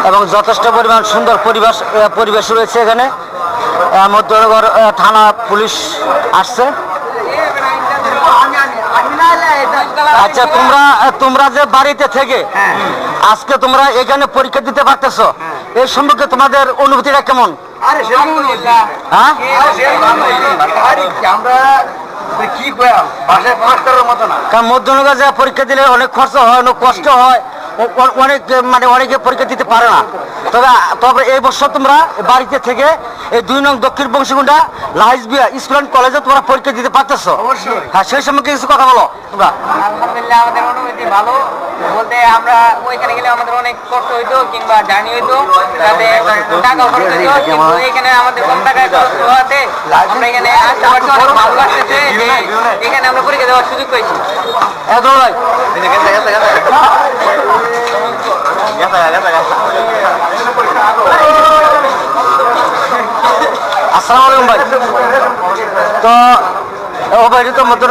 এবং যথেষ্ট পরিমাণ সুন্দর পরিবেশ রয়েছে এখানে। মধ্যনগর থানা পুলিশ আসছে। আচ্ছা, তোমরা যে বাড়িতে থেকে আজকে তোমরা এখানে পরীক্ষা দিতে পারতেছো, এই সম্পর্কে তোমাদের অনুভূতিটা কেমন? কারণ মধ্যনগর যে পরীক্ষা দিলে অনেক খরচ হয়, অনেক কষ্ট হয়, অনেকে পরীক্ষা দিতে পারে না। তবে এই বছর তোমরা বাড়িতে থেকে এই 2 নং দক্ষিণ বংশীকুণ্ডা লাহিসবিয়া স্কুল অ্যান্ড কলেজে তোমরা পরীক্ষা দিতে পারতেছো। হ্যাঁ, সেই সম্পর্কে কিছু কথা বলো তোমরা। আলহামদুলিল্লাহ, আমাদের অনুভূতি ভালো বলতে আমরা ওইখানে গেলে আমাদের অনেক কষ্ট হইতো কিংবা জার্নি হইতো, তাতে টাকা খরচ হইতো, কিন্তু এখানে আমাদের কম টাকায় খরচ হওয়াতে আমরা এখানে আসতে পারছি। অনেক ভালো লাগতেছে যে এখানে আমরা পরীক্ষা দেওয়ার সুযোগ পাইছি। আসসালামু আলাইকুম ভাই। তো ভাই, তো মধ্যনগর